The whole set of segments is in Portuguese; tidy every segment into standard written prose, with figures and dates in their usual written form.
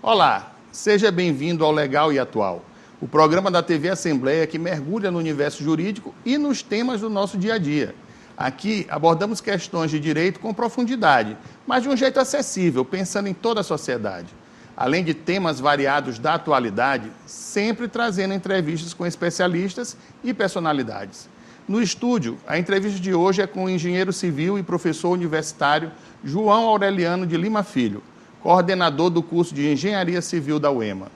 Olá, seja bem-vindo ao Legal e Atual, o programa da TV Assembleia que mergulha no universo jurídico e nos temas do nosso dia a dia. Aqui abordamos questões de direito com profundidade, mas de um jeito acessível, pensando em toda a sociedade. Além de temas variados da atualidade, sempre trazendo entrevistas com especialistas e personalidades. No estúdio, a entrevista de hoje é com o engenheiro civil e professor universitário João Aureliano de Lima Filho, coordenador do curso de Engenharia Civil da UEMA.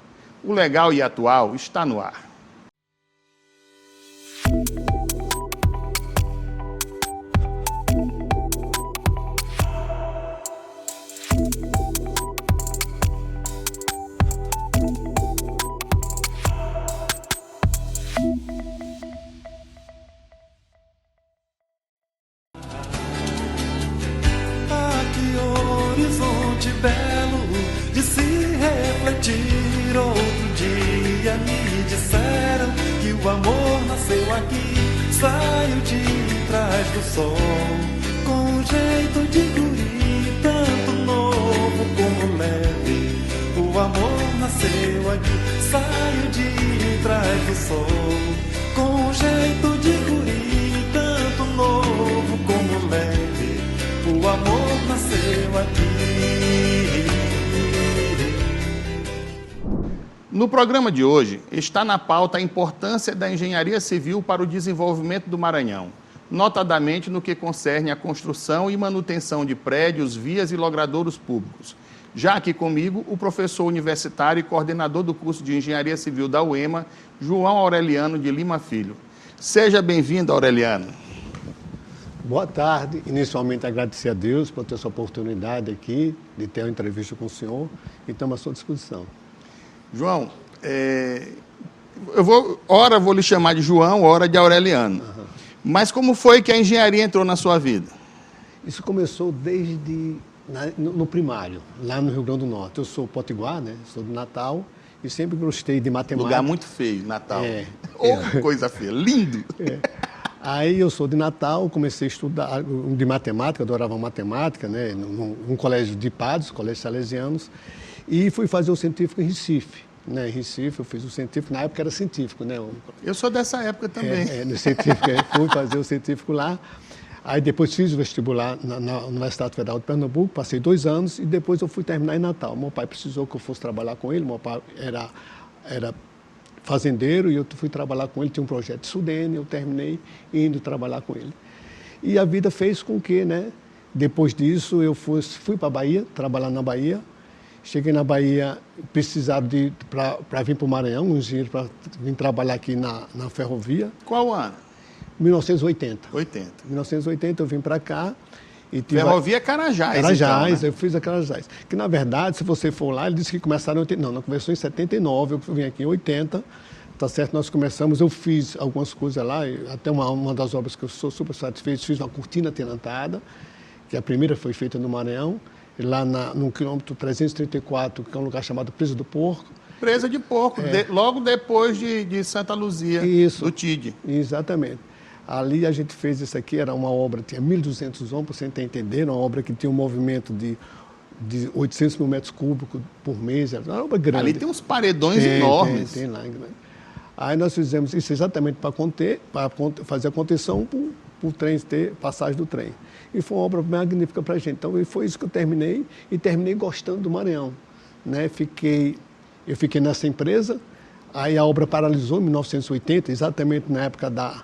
O Legal e Atual está no ar. Belo de se refletir. Outro dia me disseram que o amor nasceu aqui, saiu de trás do sol, com um jeito de guri, tanto novo como leve. O amor nasceu aqui, saiu de trás do sol, com um jeito de guri, tanto novo como leve. O amor nasceu aqui. No programa de hoje, está na pauta a importância da engenharia civil para o desenvolvimento do Maranhão, notadamente no que concerne à construção e manutenção de prédios, vias e logradouros públicos. Já aqui comigo, o professor universitário e coordenador do curso de Engenharia Civil da UEMA, João Aureliano de Lima Filho. Seja bem-vindo, Aureliano. Boa tarde. Inicialmente, agradecer a Deus por ter essa oportunidade aqui de ter uma entrevista com o senhor e estamos à sua disposição. João, ora vou lhe chamar de João, ora de Aureliano. Uhum. Mas como foi que a engenharia entrou na sua vida? Isso começou desde no primário, lá no Rio Grande do Norte. Eu sou potiguar, né? Sou de Natal e sempre gostei de matemática. Lugar muito feio, Natal. Coisa feia, lindo! Aí eu sou de Natal, comecei a estudar de matemática, adorava matemática, né? Num colégio de padres, colégio salesianos. E fui fazer o científico em Recife. Em Recife eu fiz o científico, na época era científico, né? Eu sou dessa época também. No científico, fui fazer o científico lá. Aí depois fiz o vestibular na Universidade Federal de Pernambuco, passei 2 anos e depois eu fui terminar em Natal. Meu pai precisou que eu fosse trabalhar com ele, meu pai era fazendeiro e eu fui trabalhar com ele, tinha um projeto de Sudene, eu terminei indo trabalhar com ele. E a vida fez com que, né? Depois disso eu fui para a Bahia, trabalhar na Bahia. Cheguei na Bahia, precisaram para vir para o Maranhão, um engenheiro para vir trabalhar aqui na ferrovia. Qual ano? 1980. 80. 1980 eu vim para cá. E Ferrovia Carajás. Carajás, então, né? Eu fiz a Carajás. Que na verdade, se você for lá, ele disse que começaram em 80. Não começou em 79, eu vim aqui em 80. Tá certo? Nós começamos, eu fiz algumas coisas lá, até uma das obras que eu sou super satisfeito, fiz uma cortina tenantada, que a primeira foi feita no Maranhão. Lá no quilômetro 334, que é um lugar chamado Presa do Porco. Presa de Porco, logo depois de Santa Luzia, do TID. Exatamente. Ali a gente fez isso aqui, era uma obra, tinha 1.200 homens, para você entender, uma obra que tinha um movimento de 800 mil metros cúbicos por mês, era uma obra grande. Ali tem uns paredões enormes. Tem lá. Aí nós fizemos isso exatamente para fazer a contenção para o trem ter passagem do trem. E foi uma obra magnífica para a gente. Então, foi isso que eu terminei, e terminei gostando do Maranhão. Né? Eu fiquei nessa empresa, aí a obra paralisou em 1980, exatamente na época da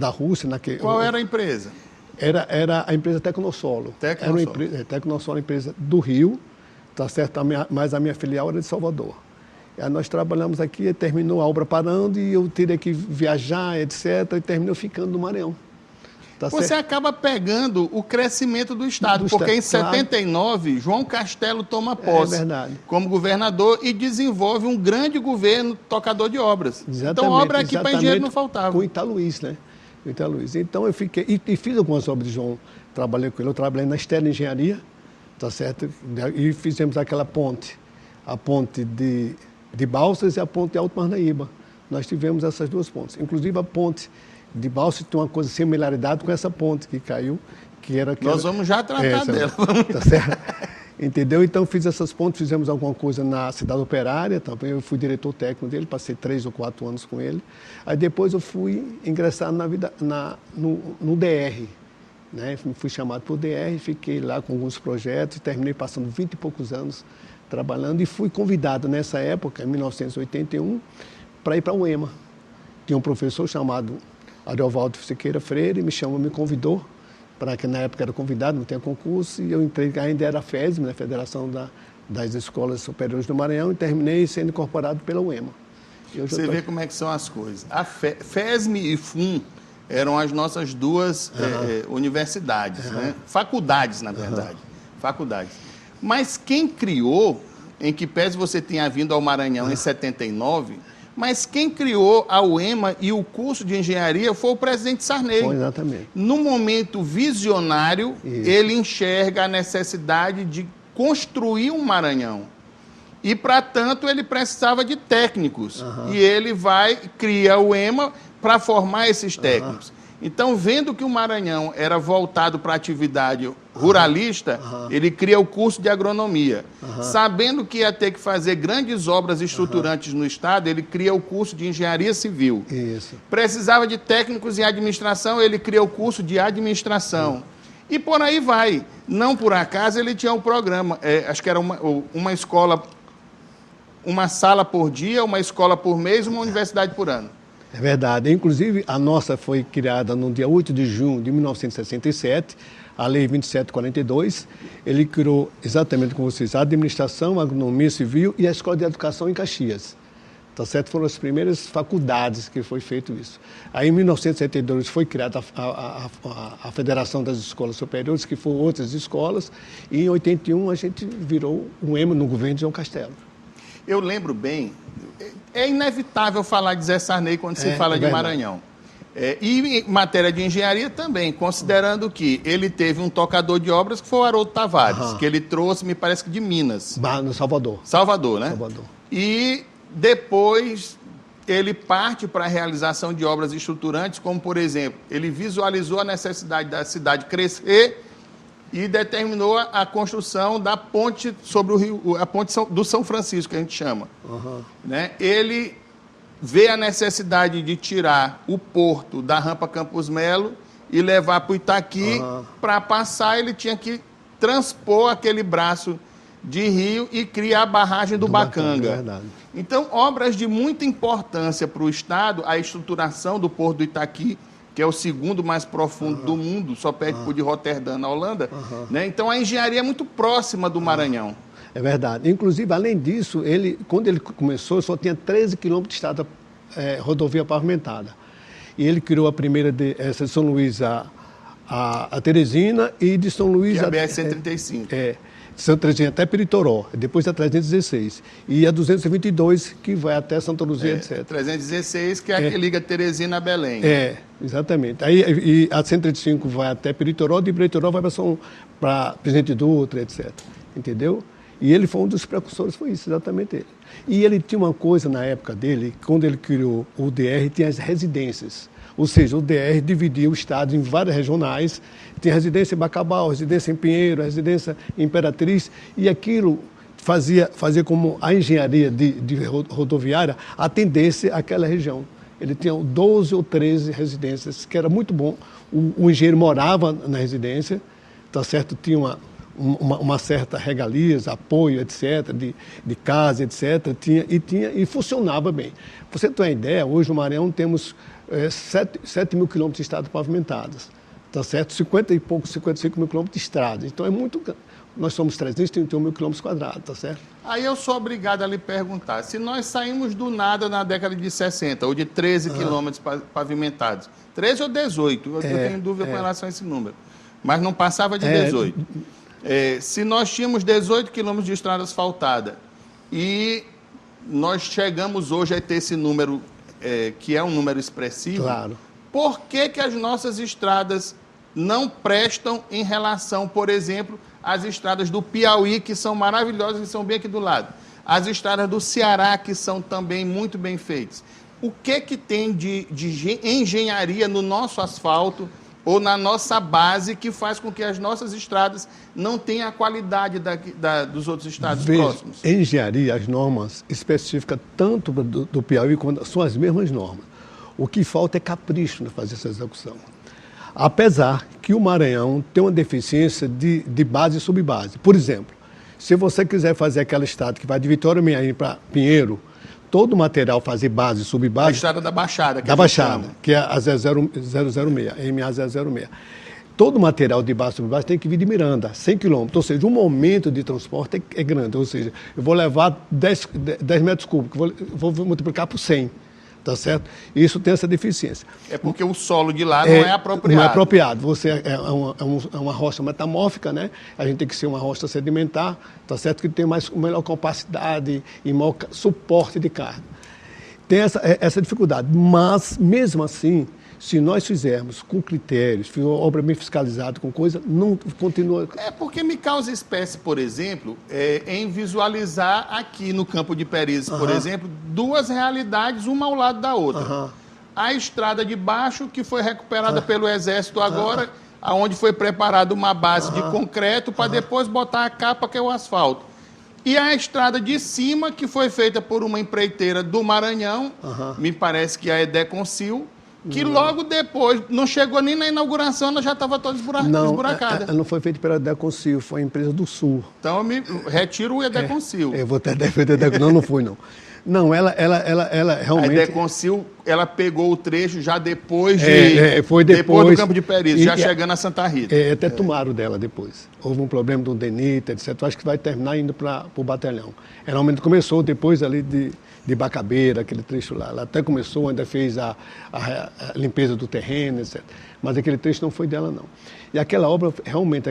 Rússia. Qual era a empresa? Era a empresa Tecnosolo. Tecnosolo, empresa do Rio, tá certo? Mas a minha filial era de Salvador. Aí nós trabalhamos aqui, terminou a obra parando, e eu teria que viajar, etc., e terminou ficando no Maranhão. Você acaba pegando o crescimento do Estado, porque em 79, João Castelo toma posse como governador e desenvolve um grande governo tocador de obras. Então, obra aqui para engenheiro não faltava. Com o Italuís, né? Então, eu fiquei... E fiz algumas obras de João, trabalhei com ele. Eu trabalhei na Estela Engenharia, tá certo? E fizemos aquela ponte, a ponte de Balsas e a ponte de Alto Parnaíba. Nós tivemos essas 2 pontes. Inclusive, a ponte de Balsas tem uma coisa similaridade com essa ponte que caiu, que era... Nós vamos já tratar dela. Tá certo? Entendeu? Então, fiz essas pontes, fizemos alguma coisa na Cidade Operária também. Eu fui diretor técnico dele, passei 3 ou 4 anos com ele. Aí depois eu fui ingressar no DR. Né? Fui chamado para o DR, fiquei lá com alguns projetos, terminei passando 20 e poucos anos trabalhando e fui convidado nessa época, em 1981, para ir para a UEMA. Tinha um professor chamado Ariovaldo Siqueira Freire, me convidou, para que na época era convidado, não tinha concurso, e eu entrei, ainda era a FESM, né, Federação das Escolas Superiores do Maranhão, e terminei sendo incorporado pela UEMA. Você vê como é que são as coisas. A FESM e FUM eram as nossas duas universidades, né? Faculdades, na verdade. Faculdades. Mas quem criou, em que pese você tenha vindo ao Maranhão em 79, mas quem criou a UEMA e o curso de engenharia foi o presidente Sarney. Foi, exatamente. No momento visionário, ele enxerga a necessidade de construir um Maranhão. E, para tanto, ele precisava de técnicos. E ele cria a UEMA para formar esses técnicos. Então, vendo que o Maranhão era voltado para a atividade ruralista, ele cria o curso de agronomia. Sabendo que ia ter que fazer grandes obras estruturantes no Estado, ele cria o curso de engenharia civil. Isso. Precisava de técnicos em administração, ele cria o curso de administração. E por aí vai. Não por acaso ele tinha um programa, acho que era uma escola, uma sala por dia, uma escola por mês, uma universidade por ano. É verdade. Inclusive, a nossa foi criada no dia 8 de junho de 1967, a Lei 2742. Ele criou, exatamente como vocês, a administração, a agronomia civil e a Escola de Educação em Caxias. Tá certo? Foram as primeiras faculdades que foi feito isso. Aí, em 1972, foi criada a Federação das Escolas Superiores, que foram outras escolas, e em 81 a gente virou um EMA no governo de João Castelo. Eu lembro bem, é inevitável falar de Zé Sarney quando se fala de Maranhão. E em matéria de engenharia também, considerando que ele teve um tocador de obras que foi o Haroldo Tavares, que ele trouxe, me parece que de Minas. No Salvador. Salvador, né? Salvador. E depois ele parte para a realização de obras estruturantes, como, por exemplo, ele visualizou a necessidade da cidade crescer e determinou a construção da ponte sobre o rio, a ponte do São Francisco, que a gente chama. Né? Ele vê a necessidade de tirar o porto da rampa Campos Melo e levar para o Itaqui. Para passar, ele tinha que transpor aquele braço de rio e criar a barragem do Bacanga. É verdade. Então, obras de muita importância para o Estado, a estruturação do porto do Itaqui, que é o segundo mais profundo do mundo, só perde por de Roterdã, na Holanda. Né? Então, a engenharia é muito próxima do Maranhão. É verdade. Inclusive, além disso, quando ele começou, só tinha 13 quilômetros de estrada, rodovia pavimentada. E ele criou a primeira de São Luís a Teresina e de São Luís... Que é a BR-135. Santa Terezinha até Peritoró, depois a 316. E a 222, que vai até Santa Luzia, etc. 316, que é a que liga Teresina a Belém. Exatamente. Aí e a 135 vai até Peritoró, de Peritoró vai para Presidente Dutra, etc. Entendeu? E ele foi um dos precursores, foi isso, exatamente ele. E ele tinha uma coisa na época dele, quando ele criou o DR, tinha as residências. Ou seja, o DR dividia o estado em várias regionais, tinha residência em Bacabal, residência em Pinheiro, residência em Imperatriz, e aquilo fazia como a engenharia de rodoviária atendesse àquela região. Ele tinha 12 ou 13 residências, que era muito bom. O engenheiro morava na residência, tá certo? Tinha uma certa regalias, apoio, etc., de casa, etc., e funcionava bem. Para você ter uma ideia, hoje no Maranhão temos 7 mil quilômetros de estrada pavimentadas, tá certo? 55 mil quilômetros de estrada. Então é muito. Nós somos 331 mil quilômetros quadrados, tá certo? Aí eu sou obrigado a lhe perguntar, se nós saímos do nada na década de 60, ou de 13 quilômetros pavimentados, 13 ou 18, eu tenho dúvida com relação a esse número, mas não passava de 18. Se nós tínhamos 18 quilômetros de estrada asfaltada e nós chegamos hoje a ter esse número, que é um número expressivo, claro. Por que as nossas estradas não prestam em relação, por exemplo, às estradas do Piauí, que são maravilhosas e são bem aqui do lado, as estradas do Ceará, que são também muito bem feitas? O que tem de engenharia no nosso asfalto ou na nossa base que faz com que as nossas estradas não tenham a qualidade dos outros estados próximos? Em engenharia, as normas específicas tanto do Piauí quanto são as mesmas normas. O que falta é capricho para fazer essa execução. Apesar que o Maranhão tem uma deficiência de base e subbase. Por exemplo, se você quiser fazer aquela estrada que vai de Vitória Mearim para Pinheiro, todo o material fazer base e subbase... A estrada da Baixada. Da Baixada, que é a 006, MA 006. Todo o material de base e subbase tem que vir de Miranda, 100 quilômetros. Ou seja, o momento de transporte é grande. Ou seja, eu vou levar 10 metros cúbicos, vou multiplicar por 100. Tá certo? Isso tem essa deficiência. É porque o solo de lá não é apropriado. Não é apropriado. Você é uma rocha metamórfica, né? A gente tem que ser uma rocha sedimentar, tá certo? Que tem melhor capacidade e maior suporte de carga. Tem essa dificuldade. Mas, mesmo assim, se nós fizermos com critérios, obra bem fiscalizada, com coisa, não continua... É porque me causa espécie, por exemplo, em visualizar aqui no campo de Perizes, por exemplo, duas realidades, uma ao lado da outra. A estrada de baixo, que foi recuperada pelo Exército agora, onde foi preparada uma base de concreto para depois botar a capa, que é o asfalto. E a estrada de cima, que foi feita por uma empreiteira do Maranhão, me parece que a Edeconcil, que logo depois, não chegou nem na inauguração, ela já estava toda esburacada. Não foi feita pela Edeconcil, foi a empresa do Sul. Então eu me retiro o Edeconcil. Eu vou até defender a Edeconcil. Não foi, não. Não, ela realmente... A Edeconcil, ela pegou o trecho já depois depois do campo de Perizes, já chegando a Santa Rita. Até tomaram dela depois. Houve um problema do DENIT, etc. Eu acho que vai terminar indo para o batalhão. Realmente começou depois ali de Bacabeira, aquele trecho lá. Ela até começou, ainda fez a limpeza do terreno, etc. Mas aquele trecho não foi dela, não. E aquela obra, realmente,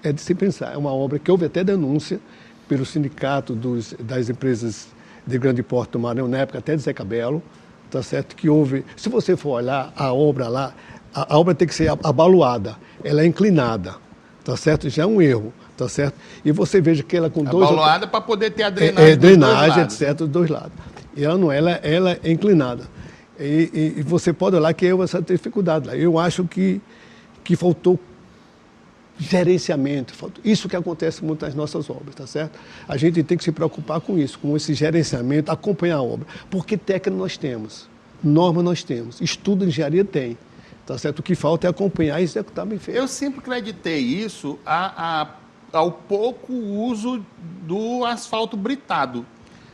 é de se pensar. É uma obra que houve até denúncia pelo sindicato das empresas de grande porte do Maranhão, na época até de Zé Cabelo, tá certo? Que houve... Se você for olhar a obra lá, a obra tem que ser abaloada, ela é inclinada, tá certo? Já é um erro. Tá certo? E você veja que ela com abaloada para poder ter a drenagem drenagem, etc., dos dois lados. E ela não, ela é inclinada. E você pode olhar que houve essa dificuldade lá. Eu acho que faltou gerenciamento. Isso que acontece muito nas nossas obras, tá certo? A gente tem que se preocupar com isso, com esse gerenciamento, acompanhar a obra. Porque técnica nós temos, norma nós temos, estudo de engenharia tem. Tá certo? O que falta é acompanhar e executar bem feito. Eu sempre acreditei isso ao pouco uso do asfalto britado.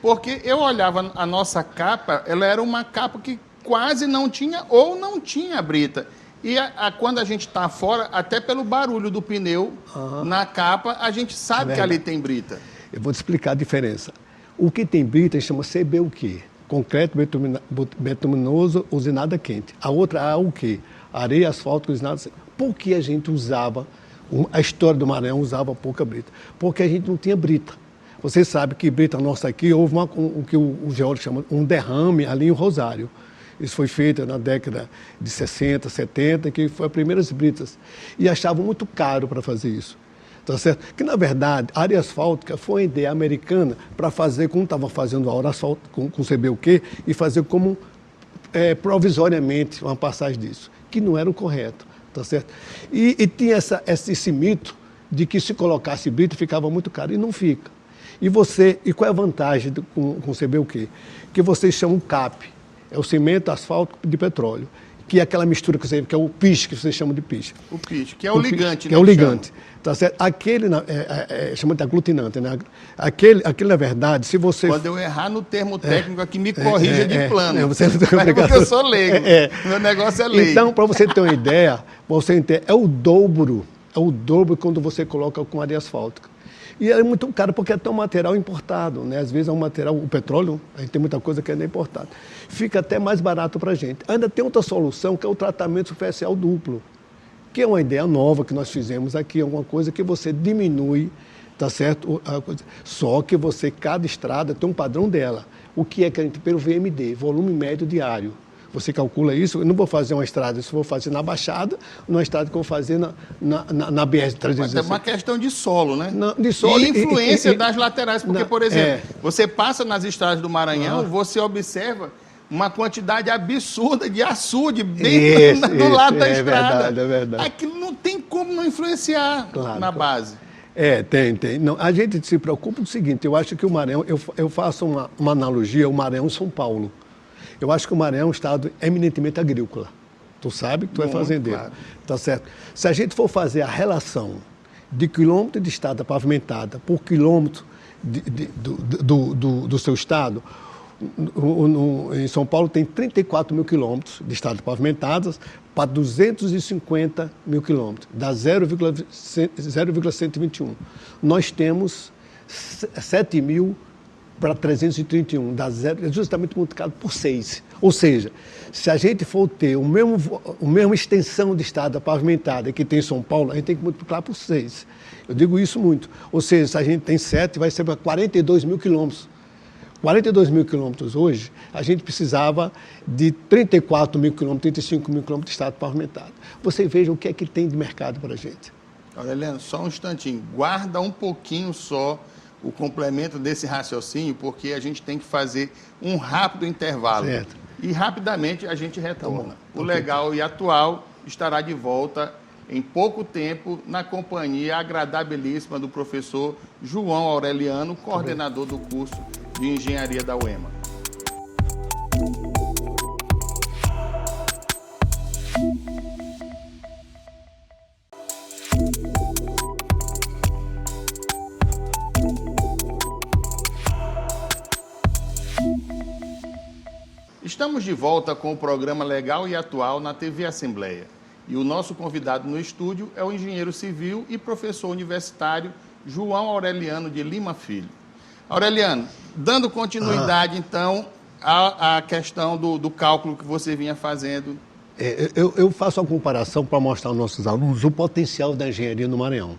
Porque eu olhava a nossa capa, ela era uma capa que quase não tinha ou não tinha brita. E quando a gente está fora, até pelo barulho do pneu na capa, a gente sabe que ali tem brita. Eu vou te explicar a diferença. O que tem brita chama CBUQ, concreto betuminoso usinada quente. A outra AUQ, areia, asfalto usinada seca. Por que a gente usava... A história do Maranhão usava pouca brita, porque a gente não tinha brita. Você sabe que brita nossa aqui, houve o que o geólogo chama um derrame ali em Rosário. Isso foi feito na década de 60, 70, que foi as primeiras britas. E achavam muito caro para fazer isso. Tá certo? Que, na verdade, a área asfáltica foi uma ideia americana para fazer, como estava fazendo a hora asfáltica com CBUQ, e fazer como provisoriamente uma passagem disso, que não era o correto. Tá certo? E tinha esse mito de que se colocasse brita ficava muito caro, e não fica. E qual é a vantagem com o CBUQ? Que vocês chamam CAP, é o cimento asfalto de petróleo, que é aquela mistura que é o piche, que vocês chamam de piche. O piche, que é o ligante, né? Que é o ligante, tá certo? Aquele, chama de aglutinante, né? Aquele, na verdade, se você... Quando eu errar no termo técnico aqui, me corrija de plano. Você não tem porque eu sou leigo. Meu negócio é leigo. Então, para você ter uma ideia, é o dobro quando você coloca com areia asfáltica. E é muito caro porque é tão material importado, né? Às vezes é um material, o petróleo, a gente tem muita coisa que ainda é importado. Fica até mais barato para a gente. Ainda tem outra solução, que é o tratamento superficial duplo, que é uma ideia nova que nós fizemos aqui, é uma coisa que você diminui, tá certo? Só que cada estrada tem um padrão dela. O que é que a gente, pelo VMD, volume médio diário. Você calcula isso, eu não vou fazer uma estrada, isso eu vou fazer na Baixada, numa estrada que eu vou fazer na BR-316. Mas é uma questão de solo, né? De solo e influência das laterais, porque, por exemplo, você passa nas estradas do Maranhão, você observa uma quantidade absurda de açude bem do lado da estrada. É verdade. Aquilo não tem como não influenciar na base. Tem. Não, a gente se preocupa com o seguinte, eu acho que o Maranhão, eu faço uma analogia, o Maranhão e São Paulo. Eu acho que o Maranhão é um estado eminentemente agrícola. Tu sabe que tu é fazendeiro. Claro. Tá certo? Se a gente for fazer a relação de quilômetro de estrada pavimentada por quilômetro do seu estado, em São Paulo tem 34 mil quilômetros de estradas pavimentadas para 250 mil quilômetros, dá 0,121. Nós temos 7 mil para 331, dá justamente multiplicado por 6. Ou seja, se a gente for ter a mesma extensão de estrada pavimentada que tem em São Paulo, a gente tem que multiplicar por 6. Eu digo isso muito. Ou seja, se a gente tem 7, vai ser para 42 mil quilômetros. 42 mil quilômetros hoje, a gente precisava de 34 mil quilômetros, 35 mil quilômetros de estrada pavimentada. Você veja o que é que tem de mercado para a gente. Aureliano, só um instantinho. Guarda um pouquinho só o complemento desse raciocínio, porque a gente tem que fazer um rápido intervalo. Certo. E rapidamente a gente retorna. O Legal e Atual estará de volta em pouco tempo na companhia agradabilíssima do professor João Aureliano, coordenador do curso de Engenharia da UEMA. Estamos de volta com o programa Legal e Atual na TV Assembleia. E o nosso convidado no estúdio é o engenheiro civil e professor universitário João Aureliano de Lima Filho. Aureliano, dando continuidade, então, à questão do cálculo que você vinha fazendo. Eu faço uma comparação para mostrar aos nossos alunos o potencial da engenharia no Maranhão.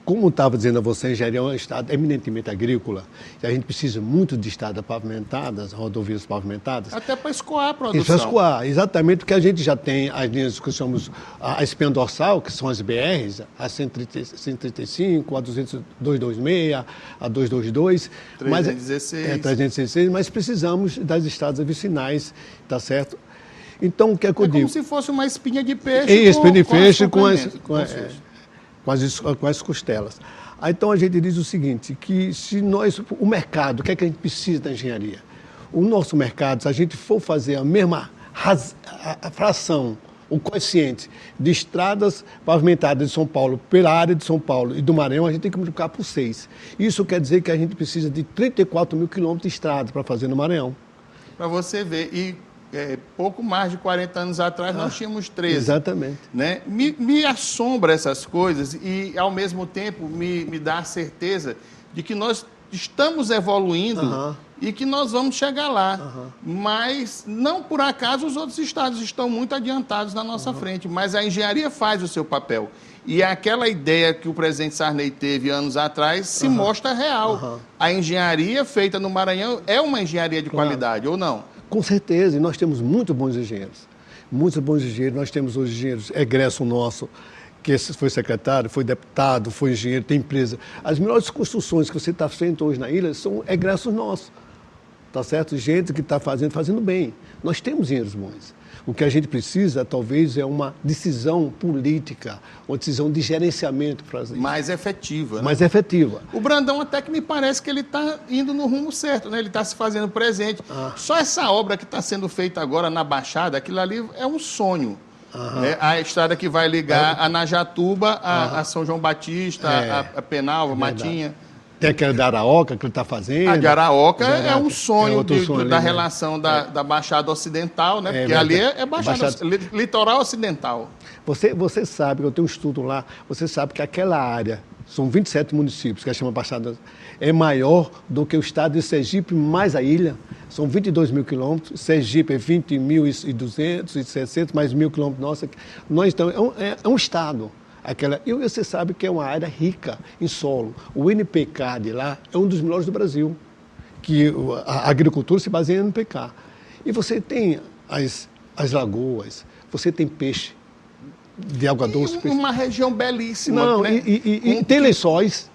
Como estava dizendo a você, a engenharia é um estado eminentemente agrícola, e a gente precisa muito de estradas pavimentadas, rodovias pavimentadas. Até para escoar a produção. Isso, para escoar, exatamente, porque a gente já tem as linhas que chamamos a espinha dorsal, que são as BRs, a 135, a 226, a 222. 316. 316, mas precisamos das estradas vicinais, tá certo? Então, o que é que eu digo? É como se fosse uma espinha de peixe. Espinha de peixe com as costelas. Então a gente diz o seguinte, que se o mercado, o que é que a gente precisa da engenharia? O nosso mercado, se a gente for fazer a mesma fração, o coeficiente de estradas pavimentadas de São Paulo pela área de São Paulo e do Maranhão, a gente tem que multiplicar por 6. Isso quer dizer que a gente precisa de 34 mil quilômetros de estrada para fazer no Maranhão. Para você ver, pouco mais de 40 anos atrás, nós tínhamos 13. Exatamente. Né? Me assombra essas coisas e, ao mesmo tempo, me dá a certeza de que nós estamos evoluindo e que nós vamos chegar lá. Mas, não por acaso, os outros estados estão muito adiantados na nossa frente, mas a engenharia faz o seu papel. E aquela ideia que o presidente Sarney teve anos atrás se mostra real. A engenharia feita no Maranhão é uma engenharia de qualidade, ou não? Com certeza, e nós temos muito bons engenheiros. Muitos bons engenheiros. Nós temos hoje engenheiros, egresso nosso, que foi secretário, foi deputado, foi engenheiro, tem empresa. As melhores construções que você está vendo hoje na ilha são egressos nossos. Tá certo? Gente que está fazendo bem. Nós temos engenheiros bons. O que a gente precisa, talvez, é uma decisão política, uma decisão de gerenciamento para fazer isso. Mais efetiva. Né? Mais efetiva. O Brandão até que me parece que ele está indo no rumo certo, né? Ele está se fazendo presente. Só essa obra que está sendo feita agora na Baixada, aquilo ali é um sonho. Né? A estrada que vai ligar a Najatuba, a São João Batista, a Penalva, Matinha. Tem aquela da Araoca que ele está fazendo. A de Araoca é um sonho, da relação da Baixada Ocidental, né? Porque ali é Baixada, litoral ocidental. Você sabe, eu tenho um estudo lá, você sabe que aquela área, são 27 municípios, que a chama Baixada, é maior do que o estado de Sergipe mais a ilha. São 22 mil quilômetros, Sergipe é 20.200 e 600, mais 1.000 quilômetros nossa. Então, é um estado. E você sabe que é uma área rica em solo. O NPK de lá é um dos melhores do Brasil, que a agricultura se baseia no NPK. E você tem as lagoas, você tem peixe de água doce. Uma região belíssima. Não, né? e tem lençóis.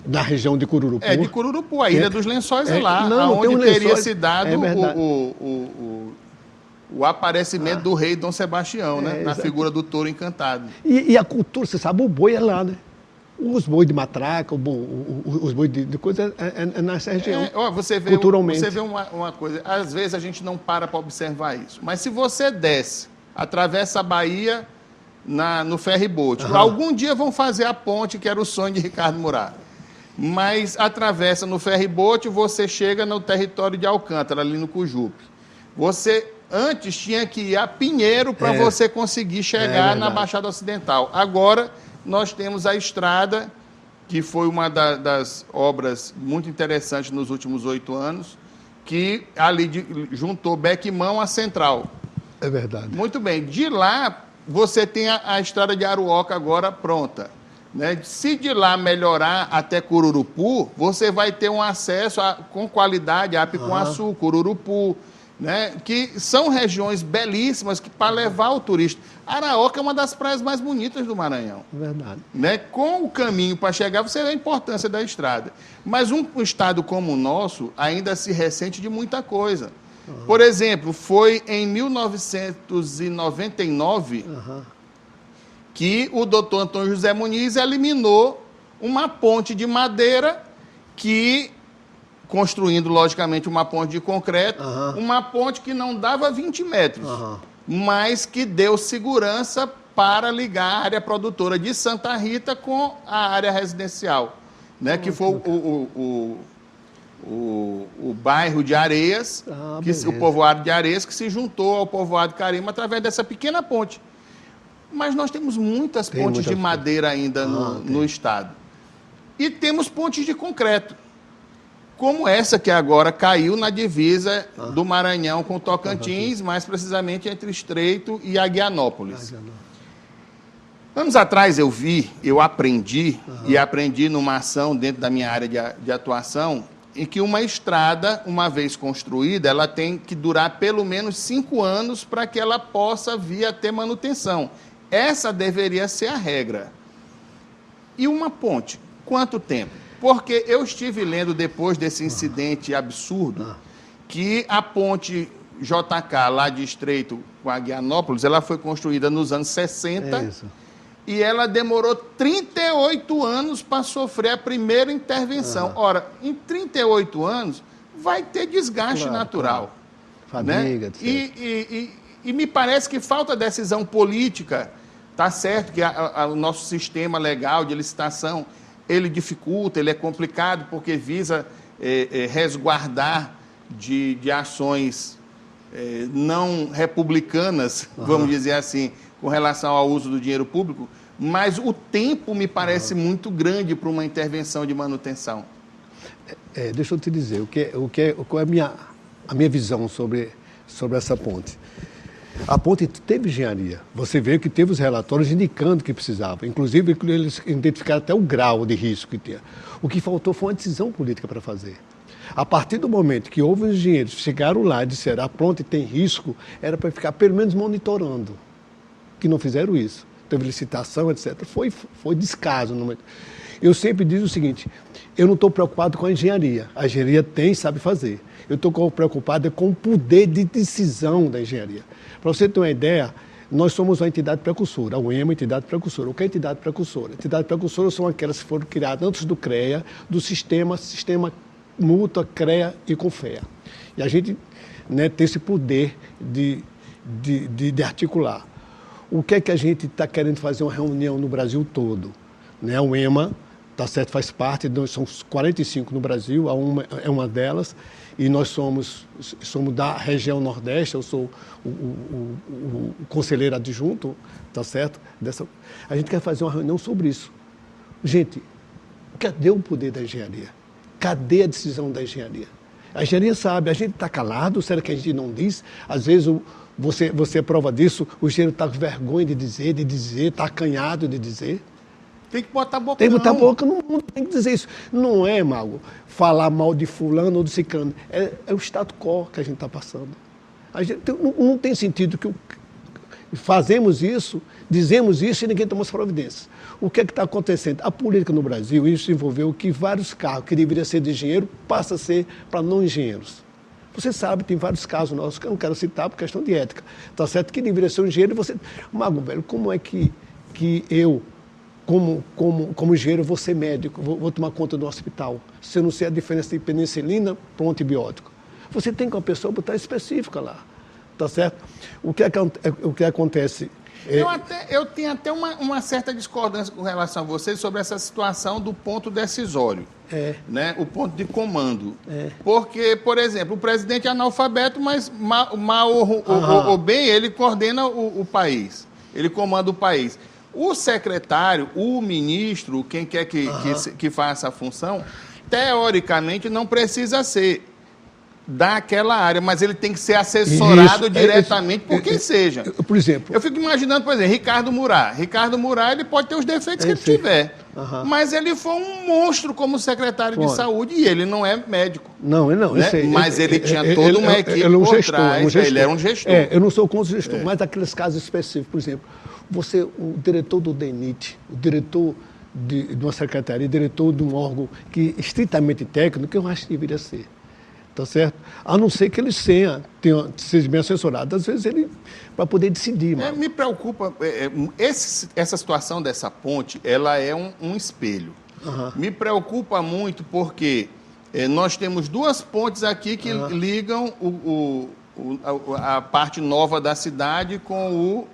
Na região de Cururupu. É, de Cururupu, a Ilha dos Lençóis é lá, não, onde tem um teria lençóis, se dado o aparecimento do rei Dom Sebastião, né? Na figura do touro encantado. E a cultura, você sabe, o boi é lá, né? Os bois de matraca, os bois de coisa é nessa região. Você vê, culturalmente. Você vê uma coisa, às vezes a gente não para observar isso, mas se você desce, atravessa a Bahia no ferry-boat, algum dia vão fazer a ponte, que era o sonho de Ricardo Murat. Mas atravessa no ferry-boat, você chega no território de Alcântara, ali no Cujupe. Você antes tinha que ir a Pinheiro para você conseguir chegar na Baixada Ocidental. Agora nós temos a estrada, que foi uma das obras muito interessantes nos últimos 8 anos, que ali juntou Bequimão à Central. É verdade. Muito bem. De lá, você tem a estrada de Aruoca agora pronta. Né? Se de lá melhorar até Cururupu, você vai ter um acesso com qualidade a Apicuaçu, Cururupu, né? Que são regiões belíssimas para levar o turista. Araoca é uma das praias mais bonitas do Maranhão. Verdade. Né? Com o caminho para chegar, você vê a importância da estrada. Mas um estado como o nosso ainda se ressente de muita coisa. Por exemplo, foi em 1999 que o doutor Antônio José Muniz eliminou uma ponte de madeira que, construindo, logicamente, uma ponte de concreto, uma ponte que não dava 20 metros, mas que deu segurança para ligar a área produtora de Santa Rita com a área residencial, né, que foi o bairro de Areias, o povoado de Areias, que se juntou ao povoado de Carema através dessa pequena ponte. Mas nós temos muitas pontes de madeira ainda no estado. E temos pontes de concreto, como essa que agora caiu na divisa do Maranhão com Tocantins, mais precisamente entre Estreito e Aguianópolis. Anos atrás eu aprendi, e aprendi numa ação dentro da minha área de atuação, em que uma estrada, uma vez construída, ela tem que durar pelo menos 5 anos para que ela possa vir a ter manutenção. Essa deveria ser a regra. E uma ponte, quanto tempo? Porque eu estive lendo depois desse incidente absurdo que a ponte JK lá de Estreito com Aguianópolis, ela foi construída nos anos 60 e ela demorou 38 anos para sofrer a primeira intervenção. Ora, em 38 anos vai ter desgaste natural. Fadiga, né? E me parece que falta decisão política. Está certo que o nosso sistema legal de licitação, ele dificulta, ele é complicado, porque visa resguardar de ações não republicanas, vamos dizer assim, com relação ao uso do dinheiro público, mas o tempo me parece muito grande para uma intervenção de manutenção. Deixa eu te dizer, qual é a minha visão sobre essa ponte. A ponte teve engenharia. Você vê que teve os relatórios indicando que precisava. Inclusive, eles identificaram até o grau de risco que tinha. O que faltou foi uma decisão política para fazer. A partir do momento que houve os engenheiros que chegaram lá e disseram a ponte tem risco, era para ficar pelo menos monitorando. Que não fizeram isso. Teve licitação, etc. Foi descaso. Eu sempre digo o seguinte, eu não estou preocupado com a engenharia. A engenharia sabe fazer. Eu estou preocupado com o poder de decisão da engenharia. Para você ter uma ideia, nós somos uma entidade precursora, a UEMA é uma entidade precursora. O que é entidade precursora? Entidade precursora são aquelas que foram criadas antes do CREA, do sistema Mútua, CREA e CONFEA. E a gente tem esse poder de articular. O que é que a gente está querendo fazer uma reunião no Brasil todo? A UEMA, tá certo, faz parte, são 45 no Brasil, a UEMA é uma delas, e nós somos da região Nordeste, eu sou o conselheiro adjunto, tá certo? A gente quer fazer uma reunião sobre isso. Gente, cadê o poder da engenharia? Cadê a decisão da engenharia? A engenharia sabe, a gente está calado, será que a gente não diz? Às vezes você é prova disso, o engenheiro está com vergonha de dizer, está acanhado de dizer. Tem que botar a boca. Tem que botar a boca no mundo, tem que dizer isso. Não é, Mago, falar mal de fulano ou de ciclano. É o status quo que a gente está passando. Não tem sentido fazemos isso, dizemos isso e ninguém toma as providências. O que é que está acontecendo? A política no Brasil, isso envolveu que vários cargos que deveriam ser de engenheiro passam a ser para não engenheiros. Você sabe, tem vários casos nossos que eu não quero citar por questão de ética. Está certo que deveria ser um engenheiro e você... Mago velho, como é que eu, como engenheiro, vou ser médico, vou tomar conta do hospital, se eu não sei a diferença de penicilina para um antibiótico? Você tem que uma pessoa botar específica lá. Tá certo? O que acontece... Eu tenho até uma certa discordância com relação a vocês sobre essa situação do ponto decisório, né? O ponto de comando. Porque, por exemplo, o presidente é analfabeto, mas mal ou bem, ele coordena o país, ele comanda o país. O secretário, o ministro, quem quer que faça a função, teoricamente não precisa ser daquela área, mas ele tem que ser assessorado diretamente por quem seja. Por exemplo... Eu fico imaginando, por exemplo, Ricardo Murat. Ricardo Murat, ele pode ter os defeitos que ele tiver, mas ele foi um monstro como secretário de saúde e ele não é médico. Não, eu sei. Mas ele tinha toda uma equipe por trás, ele era um gestor. Eu não sou contra o gestor, mas aqueles casos específicos, por exemplo, o diretor do DENIT, o diretor de uma secretaria, diretor de um órgão que é estritamente técnico, eu acho que deveria ser. Tá certo? A não ser que ele seja bem assessorado. Às vezes ele, para poder decidir. Me preocupa, essa situação dessa ponte, ela é um espelho. Me preocupa muito porque nós temos duas pontes aqui que ligam a parte nova da cidade com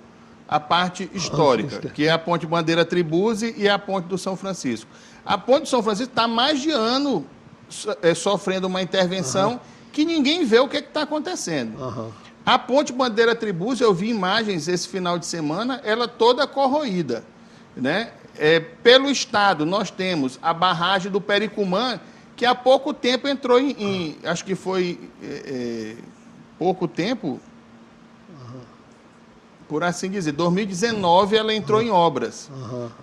a parte histórica, que é a ponte Bandeira Tribuzzi e a ponte do São Francisco. A ponte do São Francisco está há mais de ano sofrendo uma intervenção que ninguém vê o que está acontecendo. A ponte Bandeira Tribuzzi, eu vi imagens esse final de semana, ela toda corroída, né? Pelo Estado, nós temos a barragem do Pericumã, que há pouco tempo entrou acho que foi pouco tempo, por assim dizer, 2019 ela entrou em obras,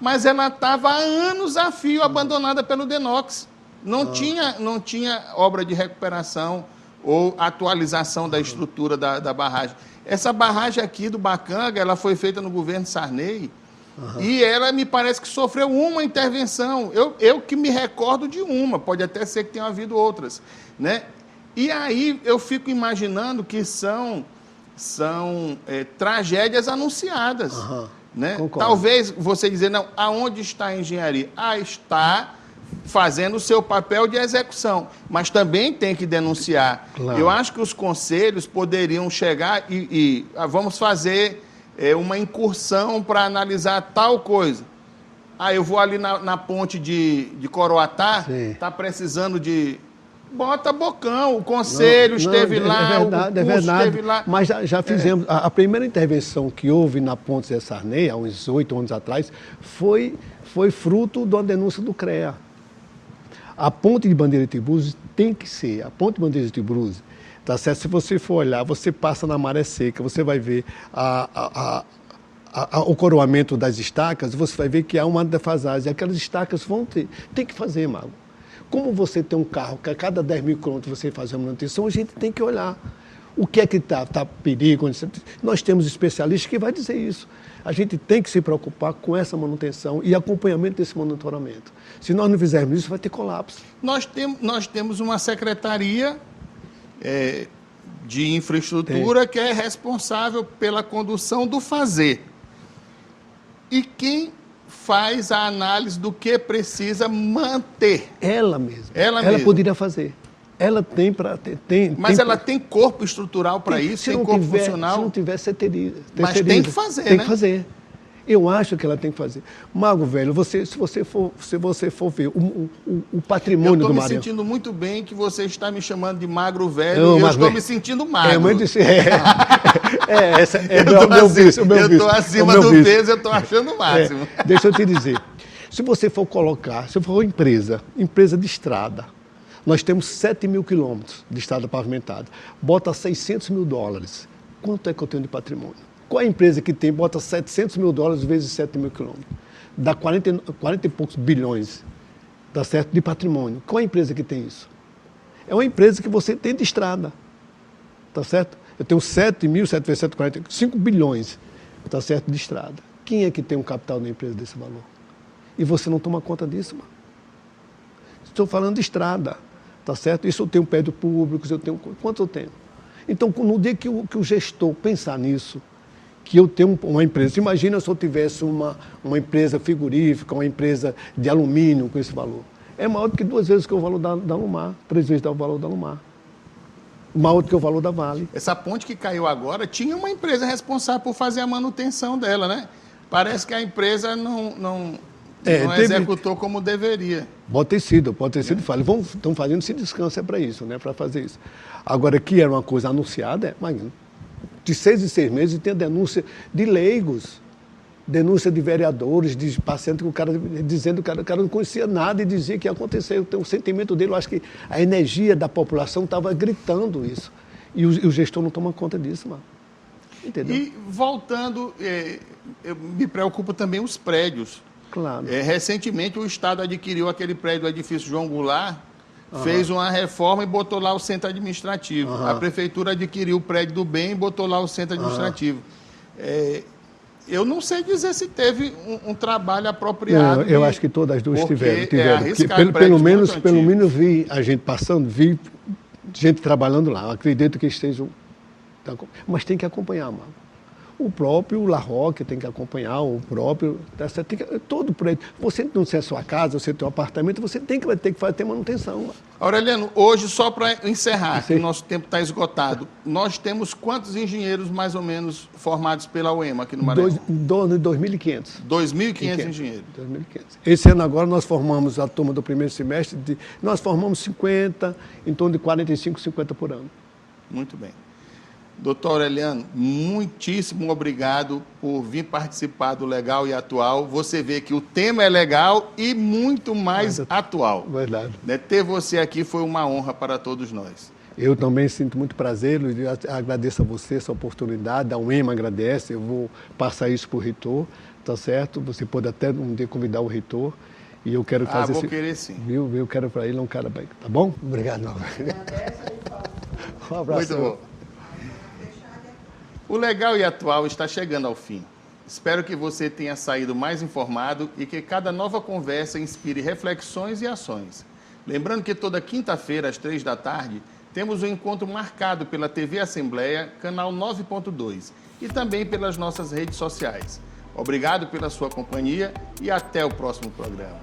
mas ela estava há anos a fio abandonada pelo DENOX. Não tinha obra de recuperação ou atualização da estrutura da barragem. Essa barragem aqui do Bacanga, ela foi feita no governo Sarney e ela me parece que sofreu uma intervenção. Eu que me recordo de uma, pode até ser que tenha havido outras, né? E aí eu fico imaginando que são tragédias anunciadas. Né? Talvez você dizer, não, aonde está a engenharia? Está fazendo o seu papel de execução, mas também tem que denunciar. Claro. Eu acho que os conselhos poderiam chegar e vamos fazer uma incursão para analisar tal coisa. Eu vou ali na ponte de Coroatá, está precisando de... Bota bocão, o conselho esteve lá, o curso esteve lá. Mas já fizemos, a primeira intervenção que houve na ponte Zé Sarney, há uns 8 anos atrás, foi fruto de uma denúncia do CREA. A ponte de Bandeira Tribuzzi tem que ser, a ponte de Bandeira Tribuzzi, tá certo? Se você for olhar, você passa na maré seca, você vai ver o coroamento das estacas, você vai ver que há uma defasagem. Aquelas estacas tem que fazer, Mago. Como você tem um carro que a cada 10 mil quilômetros você faz a manutenção, a gente tem que olhar o que é que está perigo. Nós temos especialistas que vão dizer isso. A gente tem que se preocupar com essa manutenção e acompanhamento desse monitoramento. Se nós não fizermos isso, vai ter colapso. Nós temos uma secretaria de infraestrutura que é responsável pela condução do fazer. E quem faz a análise do que precisa manter? Ela mesma. Ela poderia fazer. Ela tem para... Mas ela tem corpo estrutural para isso? Tem corpo funcional? Se não tiver, você teria. Mas tem que fazer, né? Tem que fazer. Eu acho que ela tem que fazer. Mago velho, se você for ver o patrimônio do Maranhão... Eu estou me sentindo muito bem que você está me chamando de magro velho e eu estou me sentindo magro. Eu estou acima do peso, eu estou achando o máximo. Deixa eu te dizer. Se você for colocar, se for empresa de estrada, nós temos 7 mil quilômetros de estrada pavimentada. Bota $600 mil. Quanto é que eu tenho de patrimônio? Qual é a empresa que tem, bota $700 mil vezes 7 mil quilômetros? Dá 40 e poucos bilhões, tá certo, de patrimônio. Qual é a empresa que tem isso? É uma empresa que você tem de estrada, tá certo? Eu tenho 7 mil, 7 vezes 7, 45 bilhões tá certo, de estrada. Quem é que tem um capital na empresa desse valor? E você não toma conta disso, mano. Estou falando de estrada, tá certo? Isso eu tenho prédio público, eu tenho... Quanto eu tenho? Então, no dia que o gestor pensar nisso, que eu tenho uma empresa, imagina se eu tivesse uma empresa frigorífica, uma empresa de alumínio com esse valor. É maior do que 2 vezes que o valor da Lumar, 3 vezes o valor da Lumar. Maior do que o valor da Vale. Essa ponte que caiu agora tinha uma empresa responsável por fazer a manutenção dela, né? Parece que a empresa não executou como deveria. Pode ter sido falha. Estão fazendo esse descanso para isso, né? Para fazer isso. Agora, que era uma coisa anunciada, imagina. De 6 em 6 meses tem a denúncia de leigos, denúncia de vereadores, de pacientes, que o cara dizendo que o cara não conhecia nada e dizia que ia acontecer. Eu tenho um sentimento dele, eu acho que a energia da população estava gritando isso. E o gestor não toma conta disso, mano. Entendeu? E voltando, eu me preocupa também os prédios. Claro. Recentemente o Estado adquiriu aquele prédio do edifício João Goulart, fez uma reforma e botou lá o centro administrativo. A prefeitura adquiriu o prédio do bem e botou lá o centro administrativo. Eu não sei dizer se teve um trabalho apropriado. Eu acho que todas as duas tiveram. Pelo menos vi a gente passando, vi gente trabalhando lá. Eu acredito que estejam... Mas tem que acompanhar, mano. O próprio La Roque tem que acompanhar, o próprio... todo prédio. Você não tem a sua casa, você tem um apartamento, você vai ter que ter manutenção. Mano. Aureliano, hoje, só para encerrar, que o nosso tempo está esgotado, nós temos quantos engenheiros, mais ou menos, formados pela UEMA aqui no Maranhão? 2.500. 2.500 engenheiros. 2.500. Esse ano agora nós formamos a turma do primeiro semestre, nós formamos 50, em torno de 45, 50 por ano. Muito bem. Doutor Aureliano, muitíssimo obrigado por vir participar do Legal e Atual. Você vê que o tema é legal e muito mais atual. Verdade. Ter você aqui foi uma honra para todos nós. Eu também sinto muito prazer, Luiz, agradeço a você essa oportunidade, a UEMA agradece, eu vou passar isso para o reitor, tá certo? Você pode até um dia convidar o reitor e eu quero fazer... vou querer sim. Eu quero para ele, é um cara bem, tá bom? Obrigado. Um abraço. Muito bom. O Legal e Atual está chegando ao fim. Espero que você tenha saído mais informado e que cada nova conversa inspire reflexões e ações. Lembrando que toda quinta-feira, às 3 da tarde, temos um encontro marcado pela TV Assembleia, canal 9.2, e também pelas nossas redes sociais. Obrigado pela sua companhia e até o próximo programa.